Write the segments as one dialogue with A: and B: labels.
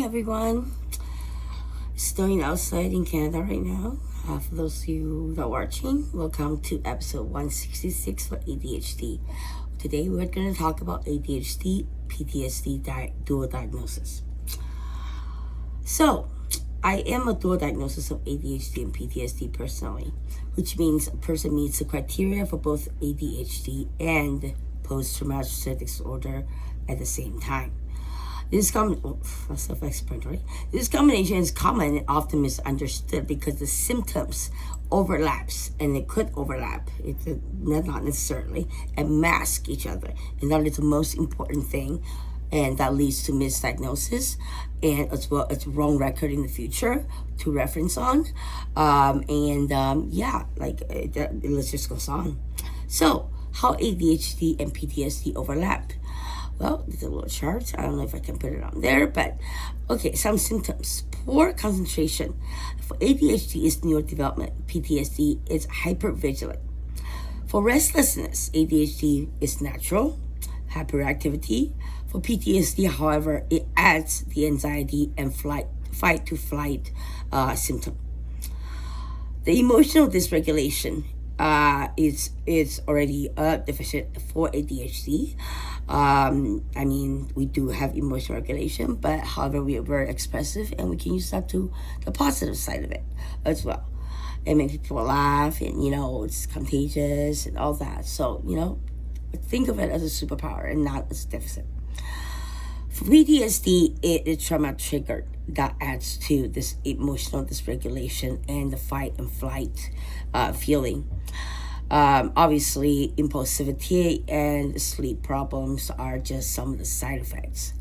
A: morning, everyone. It's snowing outside in Canada right now. For those of you that are watching, welcome to episode 166 for ADHD. Today, we're going to talk about ADHD PTSD dual diagnosis. So, I am a dual diagnosis of ADHD and PTSD personally, which means a person meets the criteria for both ADHD and post-traumatic stress disorder at the same time. This self-explanatory. This combination is common and often misunderstood because the symptoms overlaps, and it could overlap, not necessarily, and mask each other. And that is the most important thing, and that leads to misdiagnosis and as well as wrong record in the future to reference on. The list just goes on. So, how ADHD and PTSD overlap? Well, there's a little chart. I don't know if I can put it on there, but okay, some symptoms. Poor concentration. For ADHD is neurodevelopment. PTSD is hypervigilant. For restlessness, ADHD is natural. Hyperactivity. For PTSD, however, it adds the anxiety and fight-to-flight symptom. The emotional dysregulation is already deficient for ADHD. We do have emotional regulation, but however, we are very expressive, and we can use that to the positive side of it as well. It makes people laugh, and it's contagious and all that. So think of it as a superpower and not as a deficit. For PTSD, it is trauma triggered that adds to this emotional dysregulation and the fight and flight feeling. Obviously, impulsivity and sleep problems are just some of the side effects.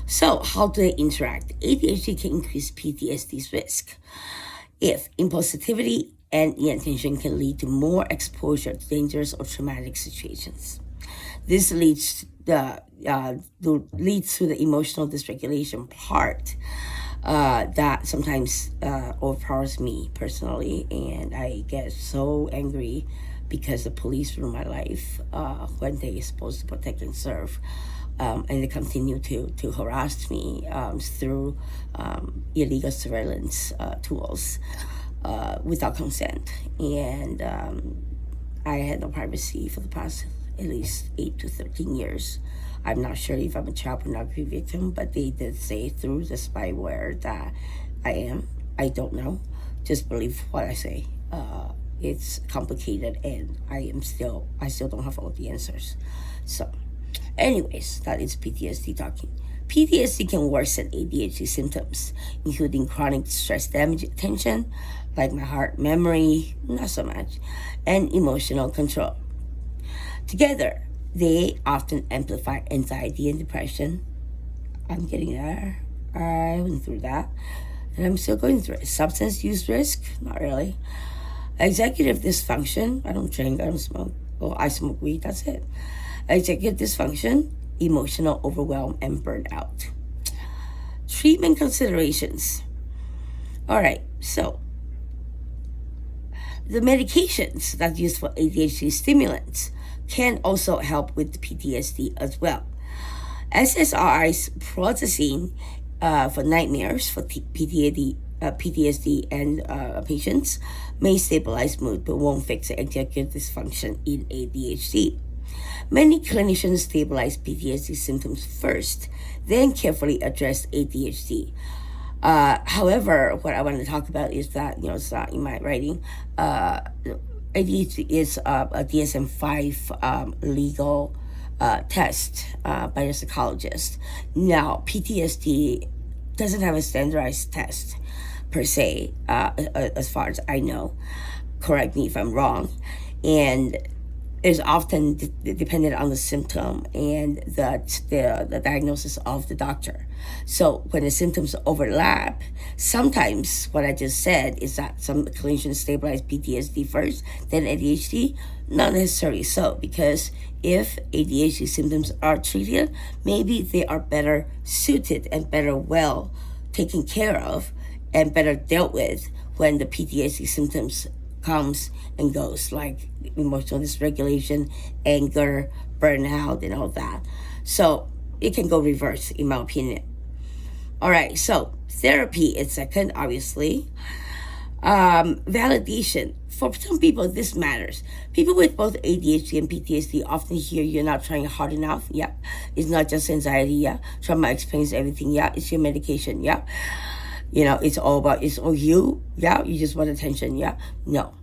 A: So, how do they interact? ADHD can increase PTSD's risk if impulsivity and inattention can lead to more exposure to dangerous or traumatic situations. This leads to the emotional dysregulation part that sometimes overpowers me personally, and I get so angry because the police ruin my life when they are supposed to protect and serve, and they continue to harass me through illegal surveillance tools without consent, and I had no privacy for the past at least 8 to 13 years. I'm not sure if I'm a child pornography victim, but they did say through the spyware that I am. I don't know. Just believe what I say. It's complicated, and I still don't have all the answers. So, anyways, that is PTSD talking. PTSD can worsen ADHD symptoms, including chronic stress damage attention, like my heart memory, not so much, and emotional control. Together, they often amplify anxiety and depression. I'm getting there. I went through that, and I'm still going through it. Substance use risk? Not really. Executive dysfunction? I don't drink, I don't smoke. Well, I smoke weed, that's it. Executive dysfunction, emotional overwhelm, and burnout. Treatment considerations. All right, so the medications that's used for ADHD stimulants can also help with PTSD as well. SSRIs processing for nightmares for PTSD and patients may stabilize mood but won't fix the executive dysfunction in ADHD. Many clinicians stabilize PTSD symptoms first, then carefully address ADHD. However, what I want to talk about is that, it's not in my writing, ADHD is a DSM-5 legal test by a psychologist. Now, PTSD doesn't have a standardized test per se, as far as I know. Correct me if I'm wrong. And is often dependent on the symptom and the diagnosis of the doctor. So when the symptoms overlap, sometimes what I just said is that some clinicians stabilize PTSD first, then ADHD. Not necessarily so, because if ADHD symptoms are treated, maybe they are better suited and better well taken care of and better dealt with when the PTSD symptoms comes and goes, like emotional dysregulation, anger, burnout, and all that. So it can go reverse, in my opinion. All right, so therapy is second, obviously. Validation. For some people, this matters. People with both ADHD and PTSD often hear you're not trying hard enough. Yeah. It's not just anxiety. Yeah. Trauma explains everything. Yeah. It's your medication. Yeah. It's all about, it's all you. Yeah. You just want attention. Yeah. No,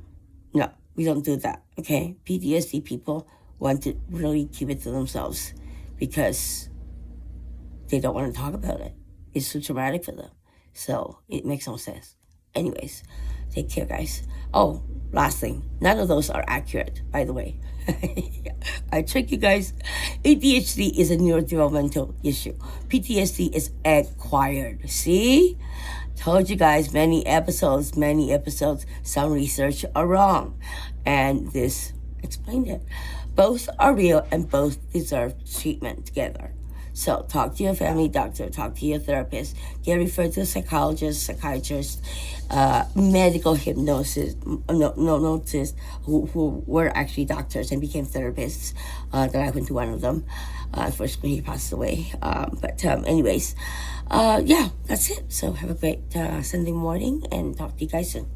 A: we don't do that. Okay. PTSD people want to really keep it to themselves because they don't want to talk about it. It's too traumatic for them. So it makes no sense. Anyways, take care, guys. Oh, last thing. None of those are accurate, by the way. I trick you guys. ADHD is a neurodevelopmental issue. PTSD is acquired. See? Told you guys many episodes, some research are wrong. And this explained it. Both are real and both deserve treatment together. So talk to your family doctor, talk to your therapist, get referred to a psychologist, psychiatrist, medical hypnosis, who were actually doctors and became therapists. That I went to one of them. Unfortunately, he passed away. Anyways, yeah, that's it. So have a great Sunday morning and talk to you guys soon.